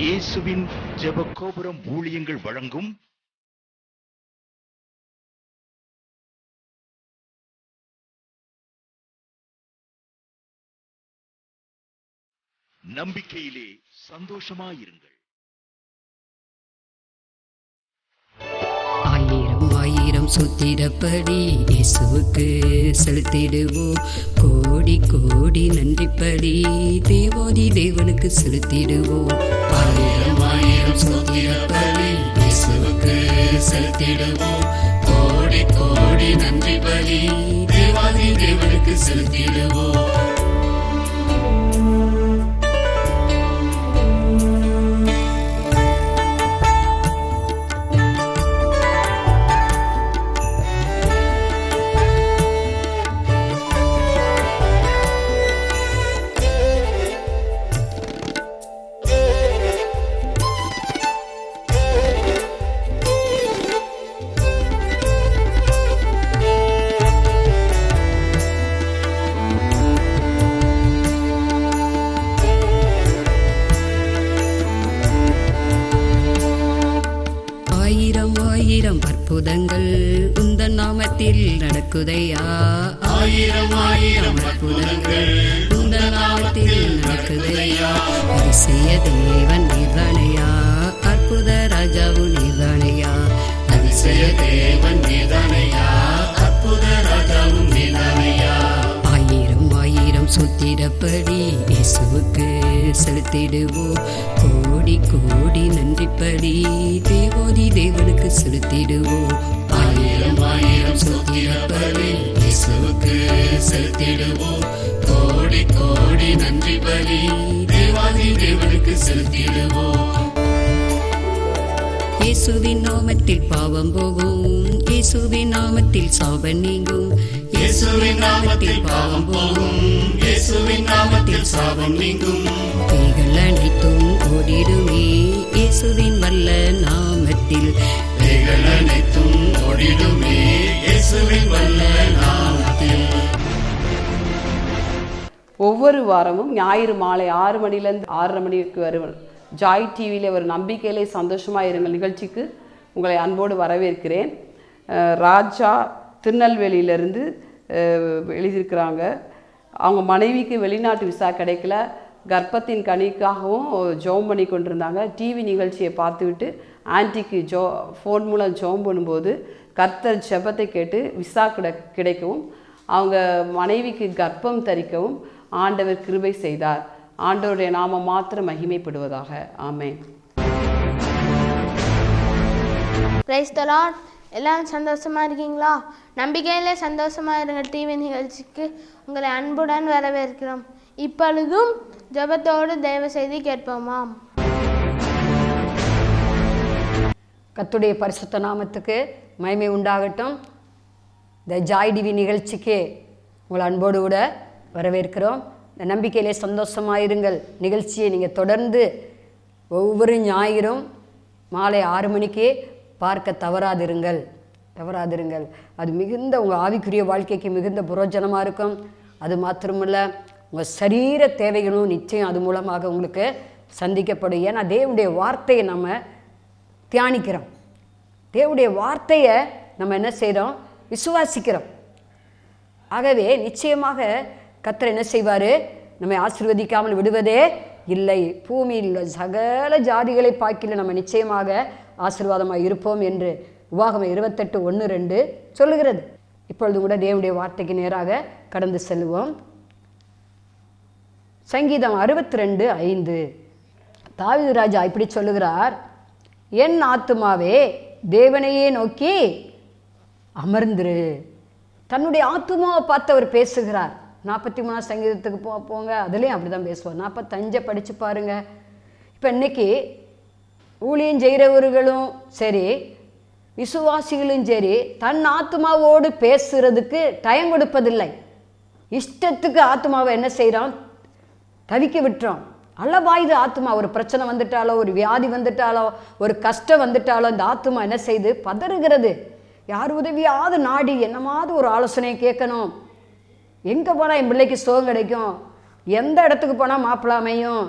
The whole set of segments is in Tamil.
இயேசுவின் ஜெப கோபுரம் ஊழியங்கள் வழங்கும் நம்பிக்கையிலே சந்தோஷமாயிருங்கள். ஆயிரம் ஆயிரம் சுத்திரப்படி இயேசுவுக்கு செலுத்திடுவோம். கோடி கோடி நன்றிப்படி தேவாதி தேவனுக்கு செலுத்திடுவோம். ஆயிரம் ஆயிரம் சுத்திரப்படி இயேசுவுக்கு செலுத்திடுவோம். கோடி கோடி நன்றிப்படி தேவாதி தேவனுக்கு செலுத்திடுவோம். ஆயிரம் அற்புதங்கள் உந்தன் நாமத்தில் நடக்குதையா. ஆயிரம் ஆயிரம் அற்புதங்கள் உந்தன் நாமத்தில் நடக்குதையா. அதிசய தேவன் நீதானையா, அற்புத ராஜாவும் நீதானையா. அதிசய தேவன் நீதானையா, அற்புத ராஜாவும் நீதானையா. ஆயிரம் ஆயிரம் சுத்திரப்படி இயேசுவுக்கு செலுத்திடுவோம். கோடி கோடி நன்றிப்படி தேவாதி தேவனுக்கு செலுத்திடுவோம். ஆயிரம் ஆயிரம் சுத்திரப்படி இயேசுவுக்கு செலுத்திடுவோம். கோடி கோடி நன்றிப்படி தேவாதி தேவனுக்கு செலுத்திடுவோம். இயேசுவின் நாமத்தில் பாவம் போகும், இயேசுவின் நாமத்தில் சாபம் நீங்கும். இயேசுவின் நாமத்தில் பாவம் போகும், இயேசுவின் நாமத்தில் சாபம் நீங்கும். பேய்கள் அனைத்தும் ஓடிடுமே இயேசுவின் வல்ல நாமத்தில். பேய்கள் அனைத்தும் ஓடிடுமே இயேசுவின் வல்ல நாமத்தில். ஒவ்வொரு வாரமும் ஞாயிறு மாலை 6 மணிலேருந்து 6:30 மணிக்கு வரும் ஜாய் டிவியில் ஒரு நம்பிக்கையிலே சந்தோஷமாக இருங்கள் நிகழ்ச்சிக்கு உங்களை அன்போடு வரவேற்கிறேன். ராஜா திருநெல்வேலியிலேருந்து எழுதியிருக்கிறாங்க. அவங்க மனைவிக்கு வெளிநாட்டு விசா கிடைக்கல, கர்ப்பத்தின் கனிக்காகவும் ஜோம் பண்ணி கொண்டிருந்தாங்க. டிவி நிகழ்ச்சியை பார்த்துவிட்டு ஆன்ட்டிக்கு ஃபோன் மூலம் ஜோம் பண்ணும்போது கர்த்தர் ஜெபத்தை கேட்டு விசா கிடைக்கவும் அவங்க மனைவிக்கு கர்ப்பம் தரிக்கவும் ஆண்டவர் கிருபை செய்தார். ஆண்டவருடைய நாமம் மாத்திரம் மகிமைப்படுவதாக. ஆமென். Praise the lord. எல்லாரும் சந்தோஷமாக இருக்கீங்களா? நம்பிக்கையிலே சந்தோஷமாக இருங்க டிவி நிகழ்ச்சிக்கு உங்களை அன்புடன் வரவேற்கிறோம். இப்பொழுதும் ஜெபத்தோடு தயவு செய்து கேட்போமாம். கர்த்தருடைய பரிசுத்த நாமத்துக்கு மகிமை உண்டாகட்டும். இந்த ஜாய் டிவி நிகழ்ச்சிக்கு உங்களை அன்போடு கூட வரவேற்கிறோம். இந்த நம்பிக்கையிலே சந்தோஷமாயிருங்கள் நிகழ்ச்சியை நீங்கள் தொடர்ந்து ஒவ்வொரு ஞாயிறும் மாலை 6 மணிக்கு பார்க்க தவறாதிருங்கள். அது மிகுந்த உங்கள் ஆவிக்குரிய வாழ்க்கைக்கு மிகுந்த புரோஜனமாக இருக்கும். அது மாத்திரமில்ல, உங்கள் சரீர தேவைகளும் நிச்சயம் அது மூலமாக உங்களுக்கு சந்திக்கப்படும். ஏன்னா தேவனுடைய வார்த்தையை நம்ம தியானிக்கிறோம், தேவனுடைய வார்த்தையை நம்ம என்ன செய்கிறோம், விசுவாசிக்கிறோம். ஆகவே நிச்சயமாக கர்த்தர் என்ன செய்வார், நம்மை ஆசீர்வதிக்காமல் விடுவதே இல்லை. பூமியில் சகல ஜாதிகளை பார்க்கில நம்ம நிச்சயமாக ஆசீர்வாதமாக இருப்போம் என்று உபாகமம் 28:1-2 சொல்லுகிறது. இப்பொழுது கூட தேவனுடைய வார்த்தைக்கு நேராக கடந்து செல்வோம். சங்கீதம் 62:5 தாவீது ராஜா இப்படி சொல்லுகிறார், என் ஆத்துமாவே தேவனையே நோக்கி அமர்ந்திரு. தன்னுடைய ஆத்துமாவை பார்த்து அவர் பேசுகிறார். 43 சங்கீதத்துக்கு போங்க, அதுலேயும் அப்படி தான் பேசுவார். 45 படித்து பாருங்க. இப்போ இன்னைக்கு ஊழியம் செய்கிறவர்களும் சரி, விசுவாசிகளும் சரி, தன் ஆத்மாவோடு பேசுறதுக்கு டைம் கொடுப்பதில்லை. இஷ்டத்துக்கு ஆத்மாவை என்ன செய்கிறோம், தவிக்க விட்டுறோம். அளவாயுது ஆத்மா. ஒரு பிரச்சனை வந்துட்டாலோ, ஒரு வியாதி வந்துட்டாலோ, ஒரு கஷ்டம் வந்துட்டாலோ இந்த ஆத்மா என்ன செய்து பதறுகிறது. யார் உதவியாவது நாடி என்னமாவது ஒரு ஆலோசனை கேட்கணும். எங்கே போனால் என் பிள்ளைக்கு சுகம் கிடைக்கும், எந்த இடத்துக்கு போனால் மாப்பிள்ளை அமையும்,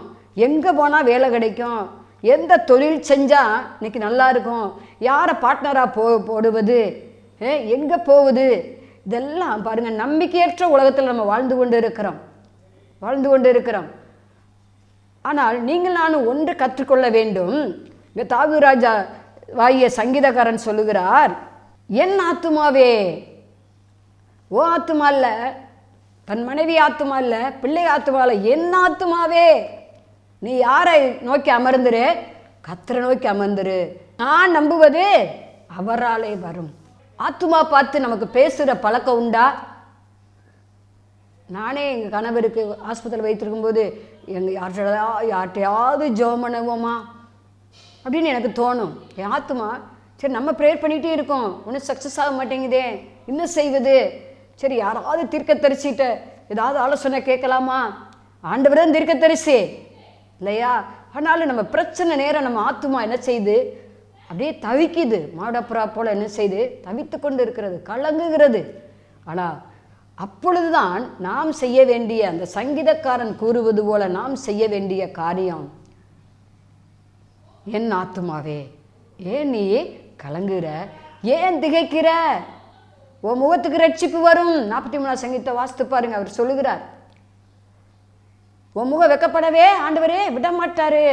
எங்கே போனால் வேலை கிடைக்கும், எந்த தொழில் செஞ்சால் இன்னைக்கு நல்லா இருக்கும், யாரை பார்ட்னராக போடுவது, எங்கே போவது, இதெல்லாம் பாருங்கள். நம்பிக்கையற்ற உலகத்தில் நம்ம வாழ்ந்து கொண்டு இருக்கிறோம். ஆனால் நீங்கள் நானும் ஒன்று கற்றுக்கொள்ள வேண்டும். இங்கே தாவீது ராஜா வாகிய சங்கீதக்காரன் சொல்லுகிறார், என் ஆத்துமாவே, ஓ ஆத்துமா இல்ல, தன் மனைவி ஆத்துமா இல்ல, பிள்ளை ஆத்துமா இல்ல, என் ஆத்துமாவே நீ யாரை நோக்கி அமர்ந்துரு? கர்த்தரை நோக்கி அமர்ந்துரு. நான் நம்புவது அவராலே வரும். ஆத்துமா பார்த்து நமக்கு பேசுகிற பழக்கம் உண்டா? நானே எங்கள் கணவருக்கு ஆஸ்பத்திரியில் வைத்திருக்கும்போது யார்கிட்டையாவது ஜெபம் பண்ணுவோமா அப்படின்னு எனக்கு தோணும். என் ஆத்துமா சரி நம்ம ப்ரேயர் பண்ணிகிட்டே இருக்கோம், ஒன்றும் சக்ஸஸ் ஆக மாட்டேங்குதே, இன்னும் செய்வது, சரி யாராவது தீர்க்கதரிசிட்ட ஏதாவது ஆலோசனை கேட்கலாமா? ஆண்டவர் தான் தீர்க்கதரிசி இல்லையா? ஆனாலும் நம்ம பிரச்சனை நேரம் நம்ம ஆத்துமா என்ன செய்யுது? அப்படியே தவிக்குது, மாடப்புறா போல் என்ன செய்து தவித்து கொண்டு இருக்கிறது, கலங்குகிறது. ஆனால் அப்பொழுதுதான் நாம் செய்ய வேண்டிய, அந்த சங்கீதக்காரன் கூறுவது போல நாம் செய்ய வேண்டிய காரியம், என் ஆத்துமாவே ஏன் நீ கலங்குற, ஏன் திகைக்கிற, உன் முகத்துக்கு ரட்சிப்பு வரும். 43 சங்கீதத்தை வாசித்து பாருங்க, அவர் சொல்லுகிறார், உன் முகம் வெக்கப்படவே ஆண்டவரே விட மாட்டாரு.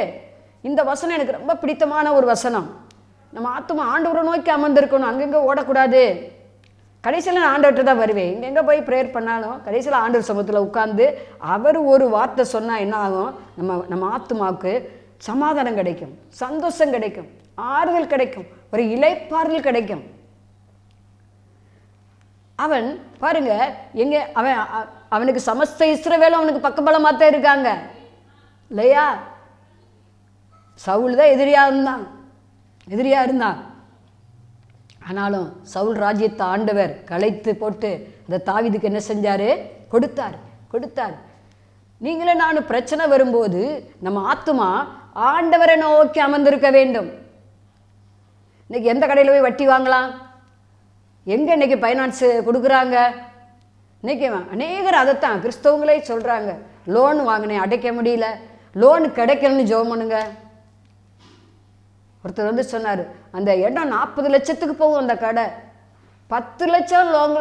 இந்த வசனம் எனக்கு ரொம்ப பிடித்தமான ஒரு வசனம். நம்ம ஆத்துமா ஆண்டவரை நோக்கி அமர்ந்திருக்கணும், அங்கங்கே ஓடக்கூடாது. கடைசியில் நான் ஆண்டவர்கிட்ட தான் வருவேன். எங்கெங்கே போய் ப்ரேயர் பண்ணாலும் கடைசியில் ஆண்டவர் சமூகத்தில் உட்கார்ந்து அவர் ஒரு வார்த்தை சொன்னால் என்ன ஆகும்? நம்ம ஆத்துமாவுக்கு சமாதானம் கிடைக்கும், சந்தோஷம் கிடைக்கும், ஆறுதல் கிடைக்கும், ஒரு இளைப்பாறுதல் கிடைக்கும். அவன் பாருங்க, எங்கே அவனுக்கு சமஸ்த இஸ்ரவேலும் அவனுக்கு பக்கபலமாக தான் இருக்காங்க இல்லையா? சவுல் தான் எதிரியாக இருந்தான். ஆனாலும் சவுல் ராஜ்யத்தை ஆண்டவர் கலைத்து போட்டு அந்த தாவீதுக்கு என்ன செஞ்சாரு? கொடுத்தார். நீங்களே நானும் பிரச்சனை வரும்போது நம்ம ஆத்துமா ஆண்டவரை நோக்கி அமர்ந்திருக்க வேண்டும். இன்னைக்கு எந்த கடையில் போய் வட்டி வாங்கலாம்? எங்கே இன்னைக்கு ஃபைனான்ஸ் கொடுக்குறாங்க? இன்னைக்கு அநேகர் அதைத்தான் கிறிஸ்தவங்களே சொல்கிறாங்க, லோன் வாங்கினேன் அடைக்க முடியல, லோன் கிடைக்கலன்னு ஜெபம் பண்ணுங்க. ஒருத்தர் வந்து சொன்னார், அந்த இடம் 40 லட்சத்துக்கு போகும், அந்த கடை 10 லட்சம் லோன்,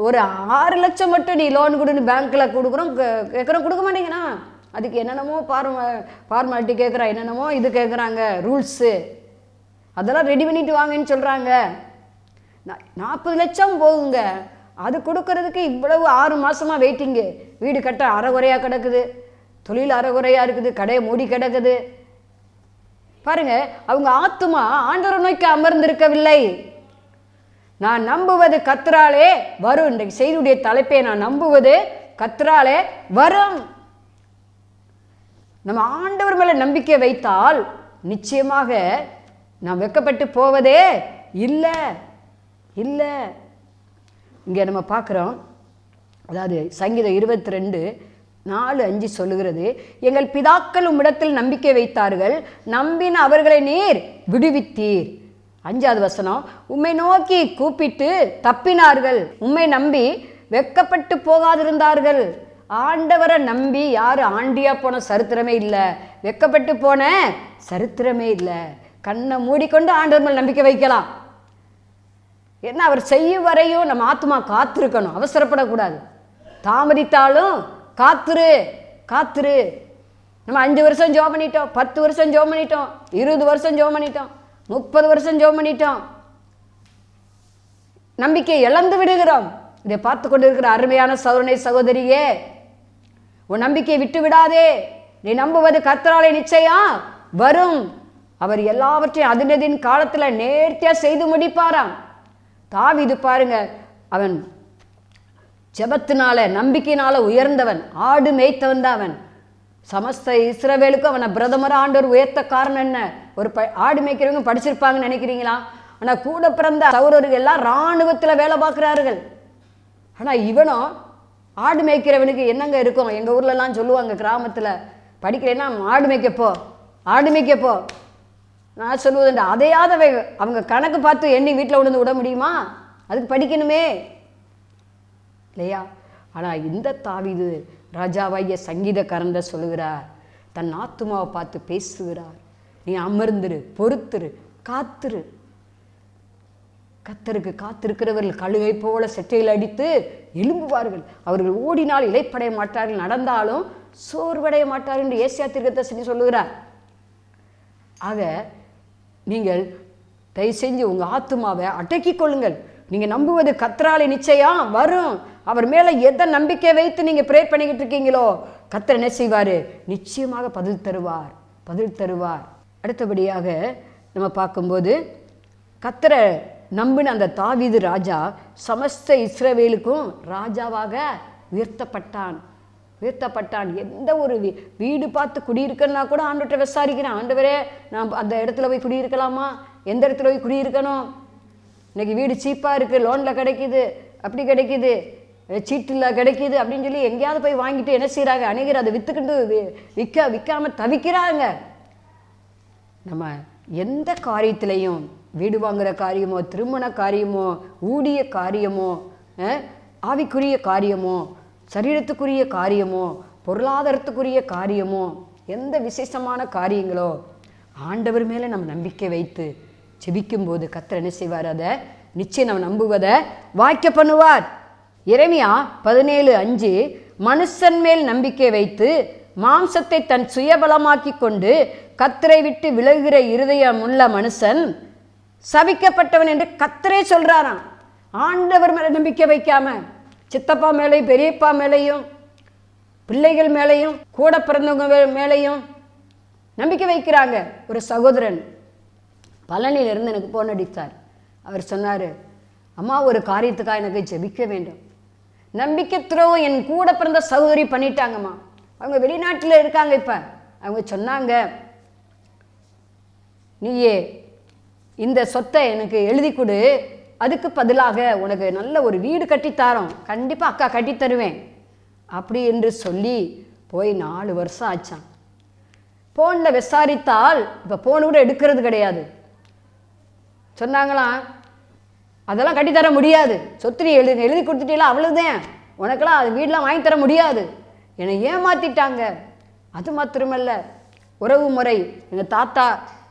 ஒரு 6 லட்சம் மட்டும் நீ லோன் கொடுன்னு பேங்க்கில் கேட்குறோம், கொடுக்க மாட்டேங்கண்ணா. அதுக்கு என்னென்னமோ ஃபார்மாலிட்டி கேட்குறா, என்னென்னமோ இது கேட்குறாங்க, ரூல்ஸு, அதெல்லாம் ரெடி பண்ணிட்டு வாங்கன்னு சொல்கிறாங்க. 40 லட்சம் போகுங்க, அது கொடுக்கறதுக்கு இவ்வளவு 6 மாதமாக வெயிட்டிங்கு. வீடு கட்ட அரைகுறையாக கிடக்குது, தொழில் அரைகுறையாக இருக்குது, கடையை மூடி கிடக்குது. பாருங்க, அவங்க ஆத்துமா ஆண்டவரை நோக்கி அமர்ந்திருக்கவில்லை. நான் நம்புவது கர்த்தராலே வரும். இன்றைக்கு செய்தியுடைய தலைப்பே, நான் நம்புவது கர்த்தராலே வரும். நம்ம ஆண்டவர் மேலே நம்பிக்கை வைத்தால் நிச்சயமாக நாம் வெட்கப்பட்டு போவதே இல்லை. இங்கே நம்ம பார்க்குறோம், அதாவது சங்கீதம் 22:4-5 சொல்லுகிறது, எங்கள் பிதாக்கள் உம்மிடத்தில் நம்பிக்கை வைத்தார்கள், நம்பின அவர்களை நீர் விடுவித்தீர். 5வது வசனம், உம்மை நோக்கி கூப்பிட்டு தப்பினார்கள், உம்மை நம்பி வெட்கப்பட்டு போகாதிருந்தார்கள். ஆண்டவரை நம்பி யார் ஆண்டியா போன சரித்திரமே இல்லை, வெட்கப்பட்டு போன சரித்திரமே இல்லை. கண்ணை மூடிக்கொண்டு ஆண்டவர் மேல் நம்பிக்கை வைக்கலாம். என்ன, அவர் செய்யும் வரையும் நம்ம ஆத்மா காத்திருக்கணும், அவசரப்படக்கூடாது. தாமதித்தாலும் காத்துரு. நம்ம 5 வருஷம் ஜெபம் பண்ணிட்டோம், 10 வருஷம் ஜெபம் பண்ணிட்டோம், 20 வருஷம் ஜெபம் பண்ணிட்டோம், 30 வருஷம் ஜெபம் பண்ணிட்டோம், நம்பிக்கை இழந்து விடுகிறோம். இதை பார்த்து கொண்டு இருக்கிற அருமையான சகோதரனே சகோதரியே, உன் நம்பிக்கையை விட்டு விடாதே. நீ நம்புவது கர்த்தராலே நிச்சயம் வரும். அவர் எல்லாவற்றையும் அதினதின் காலத்தில் நேர்த்தியாக செய்து முடிப்பாராம். தாவீது பாருங்க, அவன் ஜெபத்தினால நம்பிக்கையினால உயர்ந்தவன், ஆடு மேய்த்தவன் தான் அவன். சமஸ்த இஸ்ரவேலுக்கும் அவனை பிரதமர் ஆண்டவர் உயர்த்த காரணம் என்ன? ஒரு ஆடு மேய்க்கிறவங்க படிச்சிருப்பாங்கன்னு நினைக்கிறீங்களா? ஆனால் கூட பிறந்த சகோதரர்கள் எல்லாம் இராணுவத்தில் வேலை பார்க்குறார்கள். ஆனால் இவனும் ஆடு மேய்க்கிறவனுக்கு என்னங்க இருக்கும்? எங்கள் ஊர்லலாம் சொல்லுவாங்க, கிராமத்தில் படிக்கிறேன்னா ஆடு மேய்க்கப்போ நான் சொல்லுவதுண்டு. அதையாவது அவங்க கணக்கு பார்த்து எண்ணி வீட்டில் உணர்ந்து விட முடியுமா? அதுக்கு படிக்கணுமே இல்லையா? ஆனால் இந்த தாவீது ராஜாவாகிய சங்கீதக்காரன் சொல்லுகிறார், தன் ஆத்துமாவை பார்த்து பேசுகிறார், நீ அமர்ந்துரு, பொறுத்துரு, காத்துரு. கர்த்தருக்கு காத்திருக்கிறவர்கள் கழுகை போல செட்டையில் அடித்து எழும்புவார்கள். அவர்கள் ஓடினால் இளைப்படைய மாட்டார்கள், நடந்தாலும் சோர்வடைய மாட்டார்கள் என்று ஏசாயா தீர்க்கதரிசி சொல்லுகிறார். ஆக நீங்கள் தயவு செஞ்சு உங்கள் ஆத்துமாவை அடக்கி கொள்ளுங்கள். நீங்கள் நம்புவது கர்த்தராலே நிச்சயம் வரும். அவர் மேலே எதை நம்பிக்கை வைத்து நீங்கள் ப்ரேயர் பண்ணிக்கிட்டு இருக்கீங்களோ கர்த்தர் என்ன செய்வார்? நிச்சயமாக பதில் தருவார். அடுத்தபடியாக நம்ம பார்க்கும்போது கர்த்தரை நம்பின அந்த தாவீது ராஜா சமஸ்த இஸ்ரவேலுக்கும் ராஜாவாக உயர்த்தப்பட்டான். எந்த ஒரு வீடு பார்த்து குடியிருக்கணும்னா கூட ஆண்டவர்கிட்ட விசாரிக்கிறேன், ஆண்டவரே நான் அந்த இடத்துல போய் குடியிருக்கலாமா, எந்த இடத்துல போய் குடியிருக்கணும், இன்னைக்கு வீடு சீப்பாக இருக்குது, லோனில் கிடைக்கிது, அப்படி கிடைக்கிது, சீட்டில் கிடைக்கிது அப்படின்னு சொல்லி எங்கேயாவது போய் வாங்கிட்டு என்ன செய்கிறாங்க, அநேகர் அதை விற்றுக்கிட்டு விற்காமல் தவிக்கிறாங்க. நம்ம எந்த காரியத்திலையும் வீடு வாங்குகிற காரியமோ, திருமண காரியமோ, ஊழிய காரியமோ, ஆவிக்குரிய காரியமோ, சரீரத்துக்குரிய காரியமோ, பொருளாதாரத்துக்குரிய காரியமோ, எந்த விசேஷமான காரியங்களோ ஆண்டவர் மேலே நம்ம நம்பிக்கை வைத்து ஜெபிக்கும்போது கர்த்தர் என்ன செய்வார்? அதை நிச்சயம் நம்ம நம்புவதை வாய்க்க பண்ணுவார். எரேமியா 17:5 மனுஷன் மேல் நம்பிக்கை வைத்து மாம்சத்தை தன் சுயபலமாக்கி கொண்டு கர்த்தரை விட்டு விலகுகிற இருதயம் உள்ள மனுஷன் சபிக்கப்பட்டவன் என்று கர்த்தரே சொல்றாராம். ஆண்டவர் மேலே நம்பிக்கை வைக்காம சித்தப்பா மேலேயும் பெரியப்பா மேலேயும் பிள்ளைகள் மேலேயும் கூட பிறந்தவங்க மேலேயும் நம்பிக்கை வைக்கிறாங்க. ஒரு சகோதரன் பழனியிலிருந்து எனக்கு போன் அடித்தார். அவர் சொன்னார், அம்மா ஒரு காரியத்துக்காக எனக்கு ஜெபிக்க வேண்டும். நம்பிக்கை துரோகம் என் கூட பிறந்த சகோதரி பண்ணிட்டாங்கம்மா. அவங்க வெளிநாட்டில் இருக்காங்க. இப்போ அவங்க சொன்னாங்க, நீயே இந்த சொத்தை எனக்கு எழுதி கொடு, அதுக்கு பதிலாக உனக்கு நல்ல ஒரு வீடு கட்டித்தாரோம், கண்டிப்பாக அக்கா கட்டி தருவேன் அப்படி என்று சொல்லி போய் 4 வருஷம் ஆச்சான். ஃபோனில் விசாரித்தால் இப்போ ஃபோனு கூட எடுக்கிறது கிடையாது. சொன்னாங்களாம், அதெல்லாம் கட்டித்தர முடியாது, சொத்து நீ எழுதி கொடுத்துட்டீங்களா அவ்வளோதான், உனக்கெல்லாம் அது வீடெலாம் வாங்கி தர முடியாது, என்னை ஏமாற்றிட்டாங்க. அது மாத்திரமல்ல, உறவு முறை, எங்கள் தாத்தா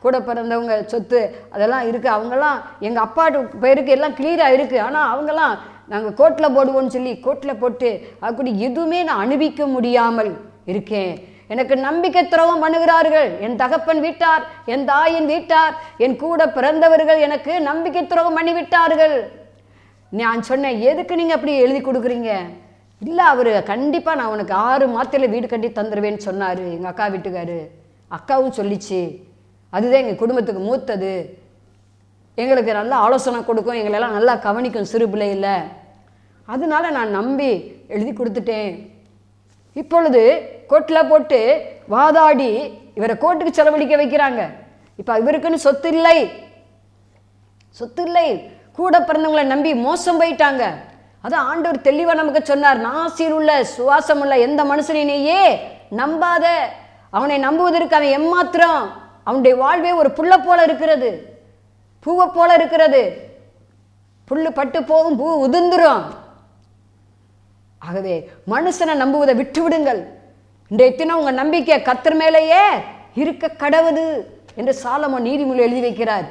கூட பிறந்தவங்க சொத்து அதெல்லாம் இருக்குது, அவங்கெல்லாம் எங்கள் அப்பாட்டு பேருக்கு எல்லாம் கிளியராக இருக்குது, ஆனால் அவங்கெல்லாம் நாங்கள் கோர்ட்டில் போடுவோம்னு சொல்லி கோர்ட்டில் போட்டு அப்படி எதுவுமே நான் அனுபவிக்க முடியாமல் இருக்கேன். எனக்கு நம்பிக்கை துரோகம் பண்ணுகிறார்கள். என் தகப்பன் வீட்டார், என் தாயின் வீட்டார், என் கூட பிறந்தவர்கள் எனக்கு நம்பிக்கை துரோகம் பண்ணிவிட்டார்கள். நான் சொன்னேன், எதுக்கு நீங்கள் அப்படி எழுதி கொடுக்குறீங்க? இல்லை, அவர் கண்டிப்பாக நான் உனக்கு 6 மாதத்தில் வீடு கட்டி தந்துடுவேன்னு சொன்னார். எங்கள் அக்கா வீட்டுக்காரு, அக்காவும் சொல்லிச்சு, அதுதான் எங்கள் குடும்பத்துக்கு மூத்தது, எங்களுக்கு நல்லா ஆலோசனை கொடுக்கும், எங்களெல்லாம் நல்லா கவனிக்கும் சிறு பிள்ளையில், அதனால நான் நம்பி எழுதி கொடுத்துட்டேன். இப்பொழுது கோர்ட்டில் போட்டு வாதாடி இவரை கோர்ட்டுக்கு செலவழிக்க வைக்கிறாங்க. இப்போ இவருக்குன்னு சொத்து இல்லை, கூட பிறந்தவங்களை நம்பி மோசம் போயிட்டாங்க. அதான் ஆண்டவர் தெளிவாக நமக்கு சொன்னார், நாசில் உள்ள சுவாசம் உள்ள எந்த மனுஷனையே நம்பாத, அவனை நம்புவதற்கு அவன் எம்மாத்திரம், அவனுடைய வாழ்வே ஒரு புல்லை போல இருக்கிறது, பூவை போல இருக்கிறது, புல்லு பட்டு போகும், பூ உதிர்ந்துரும். ஆகவே மனுஷனை நம்புவதை விட்டு விடுங்கள். இன்றைய தினம் உங்கள் நம்பிக்கை கர்த்தர் மேலேயே இருக்க கடவுது என்று சாலமோன் நீதிமொழி எழுதி வைக்கிறார்.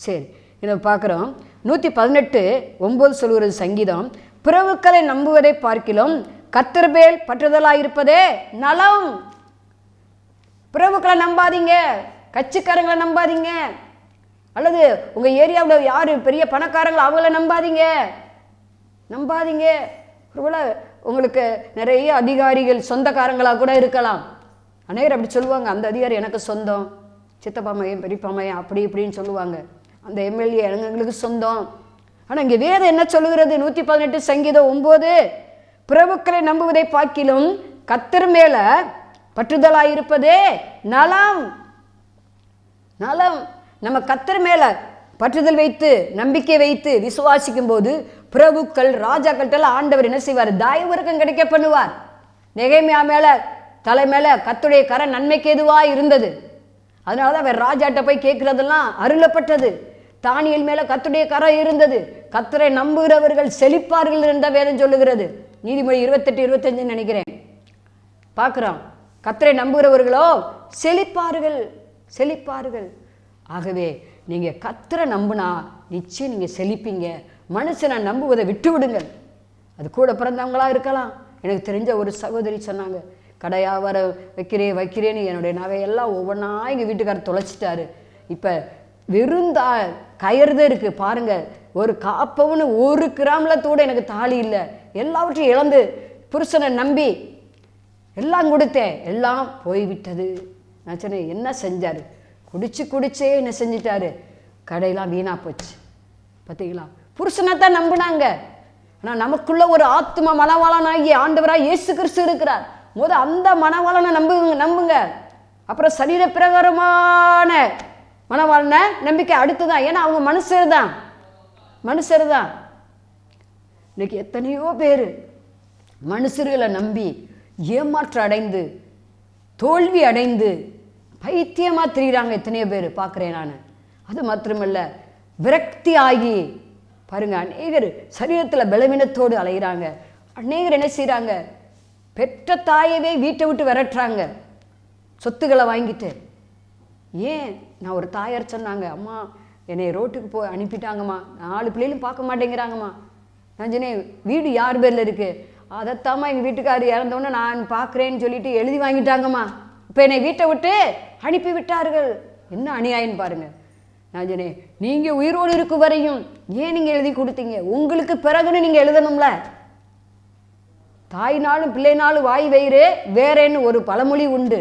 சரி, இதை பார்க்குறோம். 118:9 சொல்கிறது சங்கீதம், பிறவுக்களை நம்புவதை பார்க்கிலும் கர்த்தர் மேல் பற்றுதலாயிருப்பதே நலம். பிறவுக்களை நம்பாதீங்க, கட்சிக்காரங்களை நம்பாதீங்க, அல்லது உங்கள் ஏரியாவில் யார் பெரிய பணக்காரங்களை அவங்கள நம்பாதீங்க. ஒருவேளை உங்களுக்கு நிறைய அதிகாரிகள் சொந்தக்காரங்களாக கூட இருக்கலாம். அநேகர் அப்படி சொல்லுவாங்க, அந்த அதிகாரி எனக்கு சொந்தம், சித்தப்பா மையம் பெரியப்பா மையம் அப்படி இப்படின்னு சொல்லுவாங்க, அந்த எம்எல்ஏ எங்களுக்கு சொந்தம். ஆனால் இங்கே வேதம் என்ன சொல்லுகிறது? 118 சங்கீதம் 9, பிரபுக்களை நம்புவதை பார்க்கிலும் கர்த்தர் மேல பற்றுதலாயிருப்பதே நலம். நம்ம கர்த்தர் மேல பற்றுதல் வைத்து நம்பிக்கை வைத்து விசுவாசிக்கும் போது பிரபுக்கள் ராஜாக்கள்கிட்ட ஆண்டவர் என்ன செய்வார்? தயவிறக்கம் கிடைக்க பண்ணுவார். நெகேமியா மேல தலை மேல கர்த்தருடைய கரை நன்மைக்கு எதுவாக இருந்தது, அதனால தான் அவர் ராஜாட்ட போய் கேட்கறதெல்லாம் அருளப்பட்டது. தானியேல் மேல கர்த்தருடைய கரை இருந்தது. கர்த்தரை நம்புகிறவர்கள் செழிப்பார்கள் என்ற வேதம் சொல்லுகிறது. நீதிமொழி 28-25 நினைக்கிறேன் பார்க்குறோம். கர்த்தரை நம்புகிறவர்களோ செழிப்பார்கள். செழிப்பார்கள். ஆகவே நீங்கள் கர்த்தரை நம்பினா நிச்சயம் நீங்கள் செழிப்பீங்க. மனுஷனை நம்புவதை விட்டு விடுங்கள். அது கூட பிறந்தவங்களாக இருக்கலாம். எனக்கு தெரிஞ்ச ஒரு சகோதரி சொன்னாங்க, கடையாவர வைக்கிறேன்னு என்னுடைய நகையெல்லாம் ஒவ்வொன்றா எங்கள் வீட்டுக்காரர் தொலைச்சிட்டாரு. இப்போ வெறுந்தா கயறுதே இருக்குது பாருங்கள். ஒரு காப்பவனு 1 கிராமில் கூட எனக்கு தாலி இல்லை. எல்லாவற்றையும் இழந்து புருஷனை நம்பி எல்லாம் கொடுத்தேன், எல்லாம் போய்விட்டது. நான் சொன்னேன், என்ன செஞ்சார்? குடிச்சே என்ன செஞ்சிட்டாரு? கடையெல்லாம் வீணாக போச்சு. பார்த்தீங்களா? புருஷனை தான் நம்பினாங்க. ஆனால் நமக்குள்ள ஒரு ஆத்ம மனவாளனாகி ஆண்டவராக இயேசு கிறிஸ்து இருக்கிறார். அந்த மனவாளனை நம்புங்க. அப்புறம் சரீர பிரகாரமான மனவாளனை நம்பிக்கை அடுத்துதான். ஏன்னா அவங்க மனுஷர் தான். இன்னைக்கு எத்தனையோ பேர் மனுஷர்களை நம்பி ஏமாற்றம் அடைந்து தோல்வி அடைந்து பைத்தியமாக திரிகிறாங்க. எத்தனையோ பேர் பார்க்குறேன் நான். அது மாத்திரமல்ல, விரக்தி ஆகி பாருங்கள், அநேகர் சரீரத்தில் பலவீனத்தோடு அலைகிறாங்க. அநேகர் என்ன செய்கிறாங்க? பெற்ற தாயவே வீட்டை விட்டு விரட்டுறாங்க, சொத்துக்களை வாங்கிட்டு. ஏன்? நான் ஒரு தாயார் சொன்னாங்க, அம்மா என்னை ரோட்டுக்கு போய் அனுப்பிட்டாங்கம்மா, 4 பிள்ளைகளும் பார்க்க மாட்டேங்கிறாங்கம்மா. நான் சொன்னேன், வீடு யார் பேரில் இருக்குது? அதைத்தாம்மா எங்கள் வீட்டுக்காரர் இறந்தோன்னே நான் பார்க்குறேன்னு சொல்லிட்டு எழுதி வாங்கிட்டாங்கம்மா. இப்போ என்னை வீட்டை விட்டு அனுப்பி விட்டார்கள். என்ன அநியாயம்னு பாருங்கள். நான் சொன்னேன், நீங்கள் உயிரோடு இருக்கும் வரையும் ஏன் நீங்கள் எழுதி கொடுத்தீங்க? உங்களுக்கு பிறகுன்னு நீங்கள் எழுதணும்ல. தாய்னாலும் பிள்ளைனாலும் வாய் வயிறு வேறேன்னு ஒரு பழமொழி உண்டு.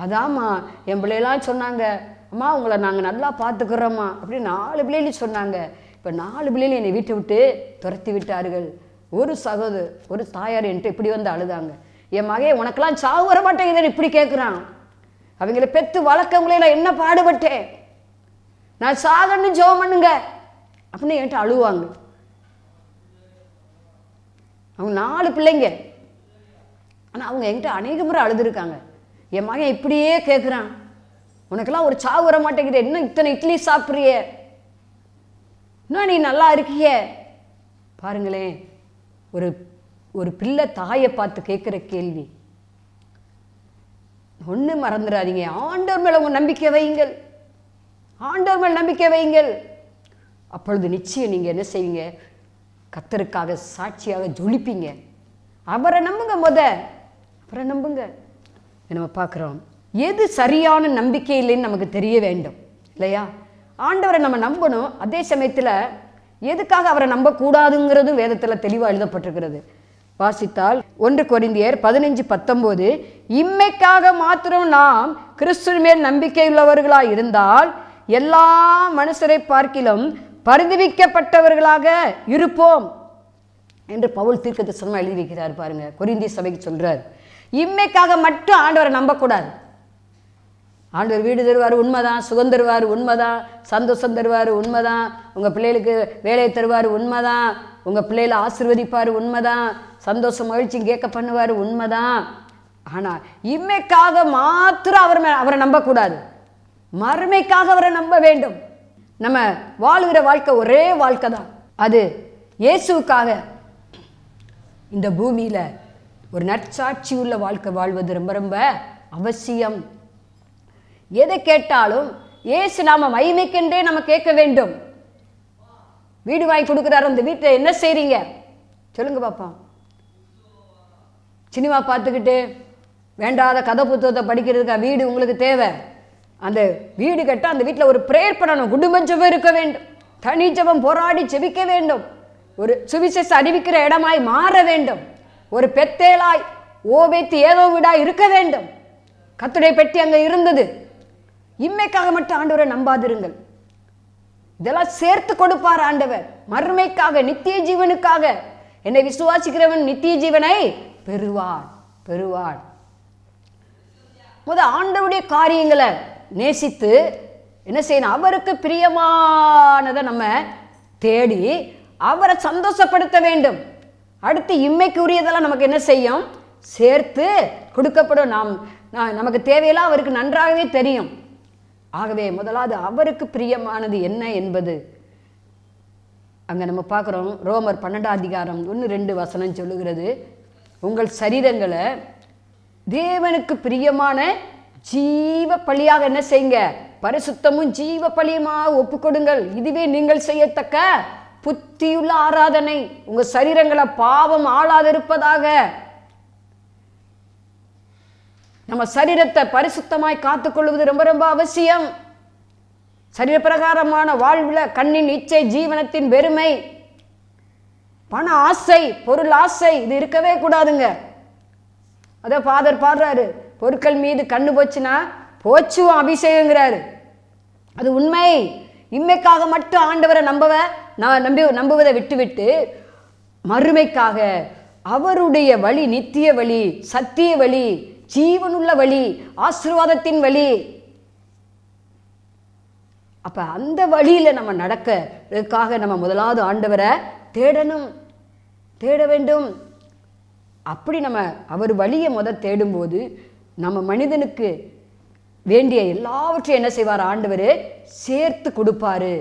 அதாம்மா என் பிள்ளைலாம் சொன்னாங்க, அம்மா உங்களை நாங்கள் நல்லா பார்த்துக்கிறோம்மா அப்படின்னு 4 பிள்ளைகளும் சொன்னாங்க. இப்போ 4 பிள்ளைகளும் என்னை வீட்டை விட்டு துரத்தி விட்டார்கள். ஒரு தாயார் என்கிட்ட இப்படி வந்து அழுதாங்க, என் மகன் உனக்கெல்லாம் சாவு வர மாட்டேங்குதுன்னு இப்படி கேட்குறான். அவங்கள பெற்று வளர்க்கவங்களே நான் என்ன பாடுபட்டேன், நான் சாகன்னு ஜெபம் பண்ணுங்க அப்படின்னு என்கிட்ட அழுவாங்க. அவங்க 4 பிள்ளைங்க. ஆனால் அவங்க என்கிட்ட அநேக முறை அழுதுருக்காங்க. என் மகன் இப்படியே கேட்குறான், உனக்கெல்லாம் ஒரு சாவு வர மாட்டேங்குது, இன்னும் இத்தனை இட்லி சாப்பிட்றிய, இன்னும் நீ நல்லா இருக்கிய. பாருங்களேன், ஒரு பிள்ளை தாயை பார்த்து கேட்குற கேள்வி. ஒன்று மறந்துடாதீங்க, ஆண்டவர் மேலே உங்கள் நம்பிக்கை வையுங்கள். ஆண்டவர் மேல் நம்பிக்கை வையுங்கள். அப்பொழுது நிச்சயம் நீங்கள் என்ன செய்வீங்க? கர்த்தருக்காக சாட்சியாக ஜொலிப்பீங்க. அவரை நம்புங்க. அவரை நம்புங்க. நம்ம பார்க்குறோம், எது சரியான நம்பிக்கை இல்லைன்னு நமக்கு தெரிய வேண்டும் இல்லையா? ஆண்டவரை நம்ம நம்பணும். அதே சமயத்தில் எதுக்காக அவரை நம்பக்கூடாதுங்கிறதும் வேதத்தில் தெளிவாக எழுதப்பட்டிருக்கிறது. வாசித்தால் 1 கொரிந்தியர் 15:19, இம்மைக்காக மாத்திரம் நாம் கிறிஸ்துவின் மேல் நம்பிக்கையுள்ளவர்களாக இருந்தால் எல்லா மனுஷரை பார்க்கிலும் பரிதவிக்கப்பட்டவர்களாக இருப்போம் என்று பவுல் தீர்க்கதரிசனமாக எழுதி வைக்கிறார். பாருங்க, கொரிந்திய சபைக்கு சொல்றார், இம்மைக்காக மட்டும் ஆண்டவரை நம்பக்கூடாது. ஆண்டவர் வீடு தருவார், உண்மைதான். சுகம் தருவார், உண்மைதான். சந்தோஷம் தருவார், உண்மைதான். உங்கள் பிள்ளைகளுக்கு வேலையை தருவார், உண்மைதான். உங்கள் பிள்ளைகளை ஆசீர்வதிப்பார், உண்மைதான். சந்தோஷம் மகிழ்ச்சி கேட்க பண்ணுவார், உண்மைதான். ஆனால் இம்மைக்காக மாத்திரம் அவரை நம்பக்கூடாது, மறுமைக்காக அவரை நம்ப வேண்டும். நம்ம வாழ்கிற வாழ்க்கை ஒரே வாழ்க்கை தான். அது இயேசுக்காக இந்த பூமியில் ஒரு நற்சாட்சி உள்ள வாழ்க்கை வாழ்வது ரொம்ப ரொம்ப அவசியம். எதை கேட்டாலும் இயேசு நாம மகிமைக்கென்றே நம்ம கேட்க வேண்டும். வீடு வாங்கி கொடுக்குறாரு, அந்த வீட்டில் என்ன செய்றீங்க சொல்லுங்க பாப்பா. சினிமா பார்த்துக்கிட்டு வேண்டாத கதை புத்தகத்தை படிக்கிறதுக்காக வீடு உங்களுக்கு தேவை. அந்த வீடு கட்ட அந்த வீட்டில் ஒரு ப்ரேயர் பண்ணணும், குடும்ப ஜெபம் இருக்க வேண்டும், தனி ஜெபம் போராடி ஜெபிக்க வேண்டும், ஒரு சுவிசேஷ அறிவிக்கிற இடமாய் மாற வேண்டும், ஒரு பெத்தேலாய் ஓபேத்து ஏதோ வீடா இருக்க வேண்டும். கர்த்தருடைய பெட்டி அங்கே இருந்தது. இம்மைக்காக மட்டும் ஆண்டவரை நம்பாதிருங்கள். இதெல்லாம் சேர்த்து கொடுப்பார் ஆண்டவர். மறுமைக்காக, நித்திய ஜீவனுக்காக. என்னை விசுவாசிக்கிறவன் நித்திய ஜீவனை பெறுவான். ஆண்டவருடைய காரியங்களை நேசித்து என்ன செய்யணும்? அவருக்கு பிரியமானதை நம்ம தேடி அவரை சந்தோஷப்படுத்த வேண்டும். அடுத்து இம்மைக்கு உரியதெல்லாம் நமக்கு என்ன செய்யும்? சேர்த்து கொடுக்கப்படும். நமக்கு தேவையெல்லாம் அவருக்கு நன்றாகவே தெரியும். ஆகவே முதலாவது அவருக்கு பிரியமானது என்ன என்பது அங்கே நம்ம பார்க்குறோம். ரோமர் 12:1-2 சொல்லுகிறது, உங்கள் சரீரங்களை தேவனுக்கு பிரியமான ஜீவ பலியாக என்ன செய்யுங்க? பரிசுத்தமும் ஜீவ பலியுமாக ஒப்பு கொடுங்கள். இதுவே நீங்கள் செய்யத்தக்க புத்தியுள்ள ஆராதனை. உங்க சரீரங்களை பாவம் ஆளாதிருப்பதாக. நம்ம சரீரத்தை பரிசுத்தமாய் காத்துக்கொள்வது ரொம்ப ரொம்ப அவசியம். சரீர பிரகாரமான வாழ்வில் கண்ணின் இச்சை, ஜீவனத்தின் வெறுமை, பண ஆசை, பொருள் ஆசை, இது இருக்கவே கூடாதுங்க. அதான் ஃபாதர் பாடுறாரு, பொருட்கள் மீது கண்ணு போச்சுன்னா போச்சுவோம் அபிஷேகங்கிறாரு. அது உண்மை. இம்மைக்காக மட்டும் ஆண்டவரை நம்புவதை விட்டுவிட்டு மறுமைக்காக அவருடைய வழி, நித்திய வழி, சத்திய வழி, ஜீவனுள்ள வழி, ஆசீர்வாதத்தின் வழி. அப்ப அந்த வழியில நம்ம நடக்கிறதுக்காக நம்ம முதலாவது ஆண்டவரை தேட வேண்டும். அப்படி நம்ம அவர் வழியை தேடும்போது நம்ம மனிதனுக்கு வேண்டிய எல்லாவற்றையும் என்ன செய்வார்? ஆண்டவர் சேர்த்து கொடுப்பாரு.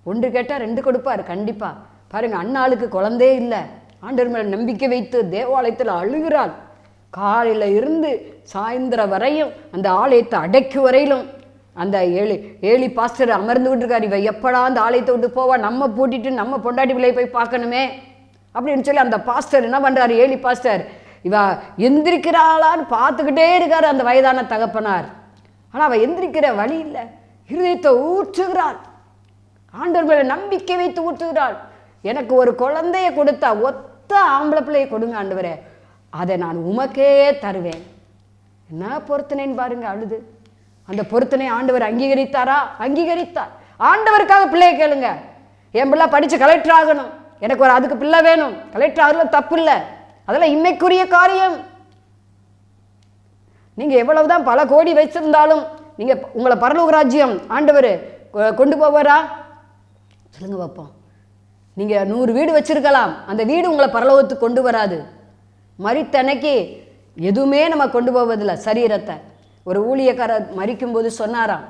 ஒன்று கேட்டால் ரெண்டு கொடுப்பார் கண்டிப்பா. பாருங்க, அண்ணாளுக்கு குழந்தையே இல்லை, ஆண்டவர் மேல நம்பிக்கை வைத்து தேவாலயத்தில் அழுகிறாள். காலையில் இருந்து சாயந்தரம் வரையும் அந்த ஆலயத்தை அடைக்கு வரையிலும் அந்த ஏழி பாஸ்டர் அமர்ந்துகிட்டு இருக்காரு. இவ எப்படா அந்த ஆலயத்தை விட்டு போவா, நம்ம பூட்டிட்டு நம்ம பொண்டாட்டி பிள்ளையை போய் பார்க்கணுமே அப்படின்னு சொல்லி அந்த பாஸ்டர் என்ன பண்றாரு? ஏழி பாஸ்டர் இவ எந்திரிக்கிறாளான்னு பார்த்துக்கிட்டே இருக்காரு அந்த வயதான தகப்பனார். ஆனால் அவள் எந்திரிக்கிற வழி இல்லை. இருதயத்தை ஊற்றுகிறாள், ஆண்டவர் மேல நம்பிக்கை வைத்து ஊற்றுகிறாள். எனக்கு ஒரு குழந்தைய கொடுத்தா, ஒத்த ஆம்பளை பிள்ளையை கொடுங்க ஆண்டவரே, அதை நான் உமக்கே தருவேன். என்ன பொருத்தனைன்னு பாருங்க, அழுது. அந்த பொருத்தனை ஆண்டவர் அங்கீகரித்தாரா? அங்கீகரித்தார். ஆண்டவருக்காக பிள்ளையை கேளுங்க. என் பிள்ளை படிச்சு கலெக்டர் ஆகணும், எனக்கு ஒரு அதுக்கு பிள்ளை வேணும். கலெக்டர் ஆகல தப்பு இல்லை, அதெல்லாம் இம்மைக்குரிய காரியம். நீங்க எவ்வளவுதான் பல கோடி வச்சிருந்தாலும் நீங்க உங்களை பரலோக ராஜ்யம் ஆண்டவர் கொண்டு போவாரா? சொல்லுங்க பார்ப்போம். நீங்க 100 வீடு வச்சிருக்கலாம், அந்த வீடு உங்களை பரலோகத்துக்கு கொண்டு வராது. மரித்தன்னைக்கு எதுவுமே நம்ம கொண்டு போவதில்லை. சரீரத்தை ஒரு ஊழியக்காரர் மரிக்கும்போது சொன்னாராம்,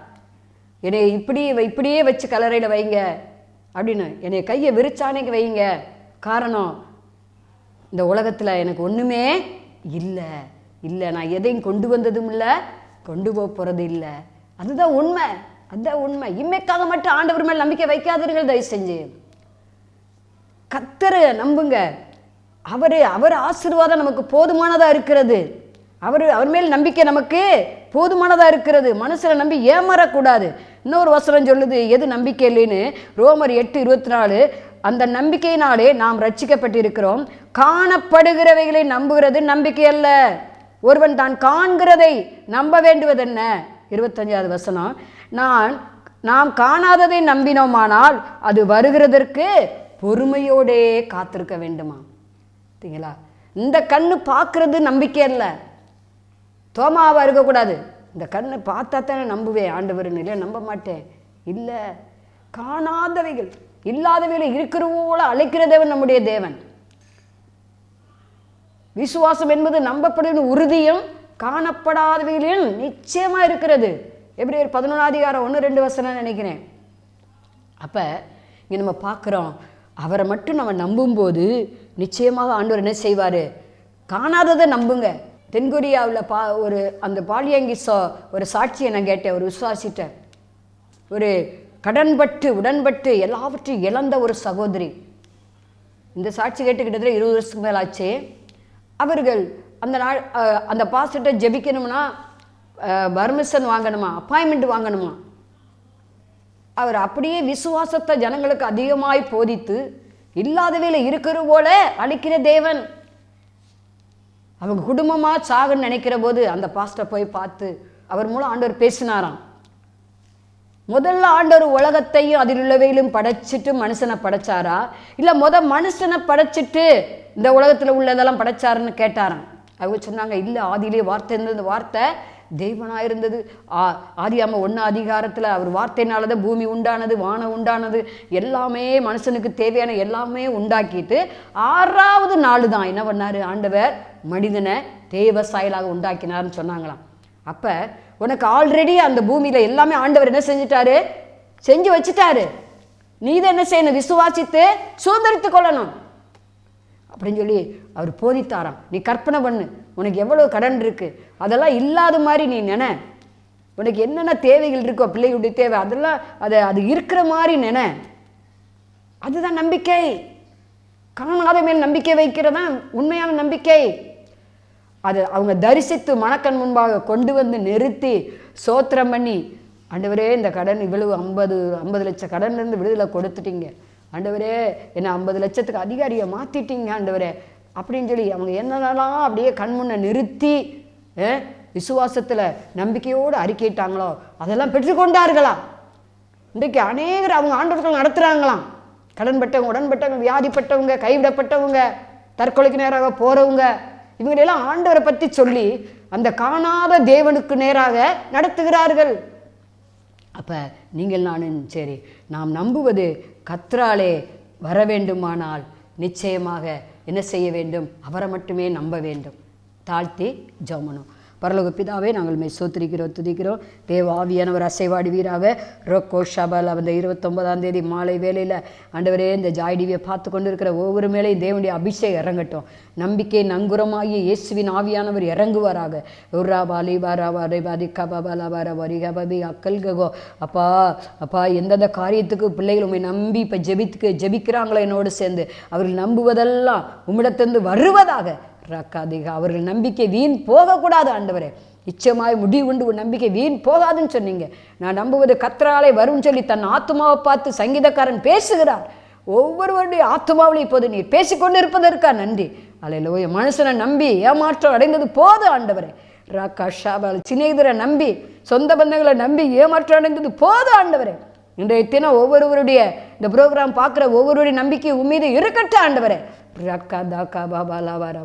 என்னை இப்படியே வச்சு கல்லறையில் வைங்க அப்படின்னு. என்னை கையை விரிச்சானைக்கு வைங்க, காரணம் இந்த உலகத்தில் எனக்கு ஒன்றுமே இல்லை, நான் எதையும் கொண்டு வந்ததும் இல்லை, கொண்டு போகிறது இல்லை. அதுதான் உண்மை, அதுதான் உண்மை. இம்மைக்காக மட்டும் ஆண்டவர் மேல் நம்பிக்கை வைக்காதீர்கள் தயவு செஞ்சு. கர்த்தரை நம்புங்க. அவர் ஆசீர்வாதம் நமக்கு போதுமானதாக இருக்கிறது. அவர் மேல் நம்பிக்கை நமக்கு போதுமானதாக இருக்கிறது. மனுஷனை நம்பி ஏமாறக்கூடாது. இன்னொரு வசனம் சொல்லுது, எது நம்பிக்கை இல்லைன்னு, ரோமர் 8:24. அந்த நம்பிக்கையினாலே நாம் ரட்சிக்கப்பட்டிருக்கிறோம். காணப்படுகிறவைகளை நம்புகிறது நம்பிக்கை அல்ல, ஒருவன் தான் காண்கிறதை நம்ப வேண்டுவதென்ன. 25வது வசனம், நாம் காணாததை நம்பினோமானால் அது வருகிறதற்கு பொறுமையோடே காத்திருக்க வேண்டுமா. சரிங்களா? இந்த கண்ணு பார்க்கறது நம்பிக்கை அல்ல, தோமாவா இருக்கக்கூடாது. இந்த கண்ணை பார்த்தா தானே நம்புவேன் ஆண்டவர்னு, இல்லை நம்ப மாட்டேன். இல்லை, காணாதவைகள் இல்லாதவைகளை இருக்கிறவோல அழைக்கிறதேவன் நம்முடைய தேவன். விசுவாசம் என்பது நம்பப்படுகிற உறுதியும் காணப்படாதவைகளில் நிச்சயமா இருக்கிறது. எபிரேயர் 11:1-2 நினைக்கிறேன். அப்ப இங்க நம்ம பார்க்குறோம், அவரை மட்டும் நம்ம நம்பும்போது நிச்சயமாக ஆண்டவர் என்ன செய்வார்? காணாததை நம்புங்க. தென்கொரியாவில் ஒரு அந்த பாலியங்கி ஒரு சாட்சியை நான் கேட்டேன். ஒரு விசுவாசிட்ட, ஒரு உடன்பட்டு எல்லாவற்றையும் இழந்த ஒரு சகோதரி. இந்த சாட்சி கேட்டு கிட்டத்தட்ட 20 வருஷத்துக்கு மேலே ஆச்சு. அவர்கள் அந்த பாஸ்டர்கிட்ட ஜெபிக்கணும்னா பர்மிஷன் வாங்கணுமா, அப்பாயின்மெண்ட் வாங்கணுமா. அவர் அப்படியே விசுவாசத்தை ஜனங்களுக்கு அதிகமாய் போதித்து இல்லாதவையில் இருக்கிற போல அளிக்கிற தேவன். அவங்க குடும்பமாக சாகன்னு நினைக்கிற போது அந்த பாஸ்டர் போய் பார்த்து அவர் மூலம் ஆண்டவர் பேசினாராம். முதல்ல ஆண்டவர் உலகத்தையும் அதில் உள்ளவையிலும் படைச்சிட்டு மனுஷனை படைச்சாரா, இல்லை மனுஷனை படைச்சிட்டு இந்த உலகத்தில் உள்ளதெல்லாம் படைச்சாருன்னு கேட்டாராம். அவங்க சொன்னாங்க, இல்லை, ஆதியிலே வார்த்தை இருந்தது, வார்த்தை தெய்வனாக இருந்தது. ஆதியாம 1 அதிகாரத்தில் அவர் வார்த்தையினாலதான் பூமி உண்டானது, வானம் உண்டானது, எல்லாமே மனுஷனுக்கு தேவையான எல்லாமே உண்டாக்கிட்டு 6வது நாள் தான் என்ன பண்ணாரு ஆண்டவர்? மனிதனை தேவ சாயலாக உண்டாக்கினார்னு சொன்னாங்களாம். அப்போ உனக்கு ஆல்ரெடி அந்த பூமியில் எல்லாமே ஆண்டவர் என்ன செஞ்சிட்டாரு? செஞ்சு வச்சுட்டாரு. நீ தான் என்ன செய்யணும்? விசுவாசித்து சுதந்திரித்து கொள்ளணும். அப்படின்னு சொல்லி அவர் போதித்தாராம். நீ கற்பனை பண்ணு, உனக்கு எவ்வளோ கடன் இருக்குது, அதெல்லாம் இல்லாத மாதிரி நீ நினை. உனக்கு என்னென்ன தேவைகள் இருக்கோ, பிள்ளைகளுடைய தேவை, அதெல்லாம் அது இருக்கிற மாதிரி நினை. அதுதான் நம்பிக்கை. காணாத மேல் நம்பிக்கை வைக்கிறதான் உண்மையான நம்பிக்கை. அது அவங்க தரிசித்து மனக்கண் முன்பாக கொண்டு வந்து நிறுத்தி சோத்திரம் பண்ணி, ஆண்டவரே இந்த கடன் இவ்வளவு 50 லட்சம் கடன்லேருந்து விடுதலை கொடுத்துட்டீங்க ஆண்டவரே, என்ன 50 லட்சத்துக்கு அதிகாரியை மாற்றிட்டீங்க ஆண்டவரே அப்படின்னு சொல்லி அவங்க என்னென்னலாம் அப்படியே கண்முன்ன நிறுத்தி விசுவாசத்தில் நம்பிக்கையோடு அறிக்கையிட்டாங்களோ அதெல்லாம் பெற்றுக்கொண்டார்களாம். இன்றைக்கு அநேகர் அவங்க ஆண்டவர்கள் நடத்துகிறாங்களாம். கடன்பட்டவங்க, உடன்பட்டவங்க, வியாதிப்பட்டவங்க, கைவிடப்பட்டவங்க, தற்கொலைக்கு நேராக போகிறவங்க, இவங்களெல்லாம் ஆண்டவரை பற்றி சொல்லி அந்த காணாத தேவனுக்கு நேராக நடத்துகிறார்கள். அப்போ நீங்கள் நானும் சரி, நாம் நம்புவது கர்த்தராலே வர வேண்டுமானால் நிச்சயமாக என்ன செய்ய வேண்டும்? அவரை மட்டுமே நம்ப வேண்டும். தாழ்த்தி ஜெபம். பரலோக பிதாவே, நாங்கள் மே சோத்திரிக்கிறோம், துதிக்கிறோம். தேவ ஆவியானவர் அசைவாடுவீராக. ரோக்கோ ஷபால் அந்த 29ஆம் தேதி மாலை வேளையில் ஆண்டவரே இந்த ஜாய் டிவியை பார்த்து கொண்டு இருக்கிற ஒவ்வொரு மேலேயும் தேவனுடைய அபிஷேகம் இறங்கட்டும். நம்பிக்கை நங்குரமாகி இயேசுவின் ஆவியானவர் இறங்குவாராக. உர்ராபாலி பாராபாரி பாதி கபாபாலாபார வரி கபபி அக்கல்கோ. அப்பா அப்பா, எந்தெந்த காரியத்துக்கு பிள்ளைகள் உண்மை நம்பி இப்போ ஜெபிக்கிறாங்களோ என்னோடு சேர்ந்து, அவர்கள் நம்புவதெல்லாம் உம்மிடத்திலிருந்து வருவதாக. ரக்காதிக அவர்கள் நம்பிக்கை வீண் போகக்கூடாது ஆண்டவரே. நிச்சயமாய் முடிவு உண்டு, உன் நம்பிக்கை வீண் போகாதுன்னு சொன்னீங்க. நான் நம்புவது கர்த்தராலே வரும் சொல்லி தன் ஆத்மாவை பார்த்து சங்கீதக்காரன் பேசுகிறார். ஒவ்வொருவருடைய ஆத்மாவிலையும் இப்போது நீர் பேசிக்கொண்டு இருப்பதற்கா நன்றி. அல்லேலூயா. மனுஷனை நம்பி ஏமாற்றம் அடைந்தது போதும் ஆண்டவரே. ராக்கா ஷாபால் சிநேகிதரை நம்பி, சொந்த பந்தங்களை நம்பி ஏமாற்றம் அடைந்தது போதும் ஆண்டவரே. இன்றைய தினம் ஒவ்வொருவருடைய இந்த ப்ரோக்ராம் பார்க்குற ஒவ்வொருவருடைய நம்பிக்கை உம்மீது இருக்கட்டும் ஆண்டவரே. ரக்கா தாக்கா பாபா லாபாரா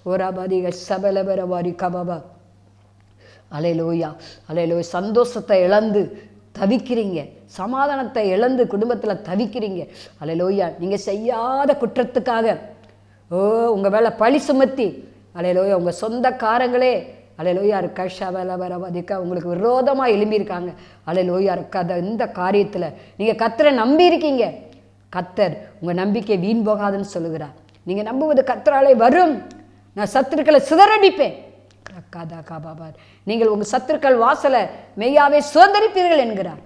ஓராபாதிக சபலபரவாரி கபாபா. Alleluia alleluia. சந்தோஷத்தை இழந்து தவிக்கிறீங்க, சமாதானத்தை இழந்து குடும்பத்தில் தவிக்கிறீங்க. அலையலோயா. நீங்கள் செய்யாத குற்றத்துக்காக உங்கள் மேலே பழி சுமத்தி அலையலோயா உங்கள் சொந்தக்காரங்களே அலையலோயா இருக்கா ஷபலபரவாதிக்கா உங்களுக்கு விரோதமாக எழும்பியிருக்காங்க. அலையலோயா இருக்காத இந்த காரியத்தில் நீங்கள் கர்த்தரை நம்பி இருக்கீங்க. கர்த்தர் உங்கள் நம்பிக்கை வீண் போகாதுன்னு சொல்லுகிறார். நீங்கள் நம்புவது கர்த்தராலே வரும். நான் சத்துருக்களை சிதறடிப்பேன். நீங்கள் உங்கள் சத்துருக்கள் வாசலை மெய்யாவே சுதந்திரிப்பீர்கள் என்கிறார்.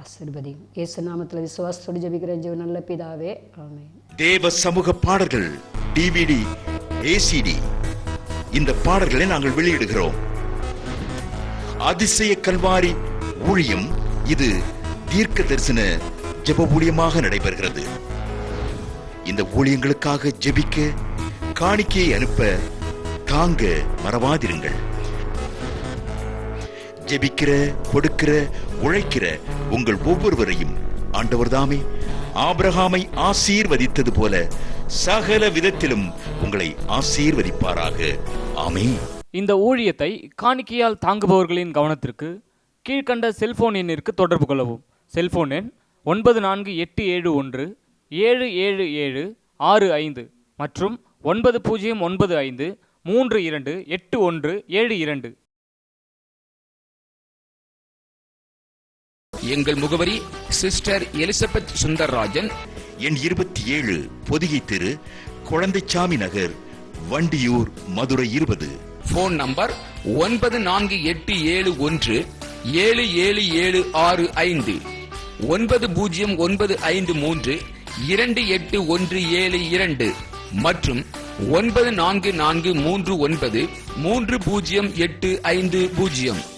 ஆசீர்வதியும். இயேசு நாமத்தில் விசுவாசத்தோடு ஜெபிக்கிறேன் ஜீவ நல்ல பிதாவே, ஆமென். தேவ சமூக பாடல்கள் DVD, ACD இந்த பாடல்களை நாங்கள் வெளியிடுகிறோம். அதிசய கல்வாரி ஊழியம் இது தீர்க்க தரிசன ஜெப ஊழியமாக நடைபெறுகிறது. இந்த ஊழியங்களுக்காக ஜெபிக்க, காணிக்கையை அனுப்ப தாங்க மறவாதிருங்கள். ஜெபிக்கிற, கொடுக்கிற, உழைக்கிற உங்கள் ஒவ்வொருவரையும் ஆண்டவர் தாமே ஆபிரகாமை ஆசீர்வதித்தது போல சகல விதத்திலும் உங்களை ஆசீர்வதிப்பாராக. ஆமென். இந்த ஊழியத்தை காணிக்கையால் தாங்குபவர்களின் கவனத்திற்கு கீழ்கண்ட செல்போன் எண்ணிற்கு தொடர்பு கொள்ளவும். செல்போன் எண் 9487177765 மற்றும் 9095328172. எங்கள் முகவரி சிஸ்டர் எலிசபெத் சுந்தர்ராஜன், எண் 27, பொதிகை தெரு, குழந்தைச்சாமி நகர், வண்டியூர், மதுரை 20. போன் நம்பர் 9487177765 9095328172 மற்றும் 9443930850.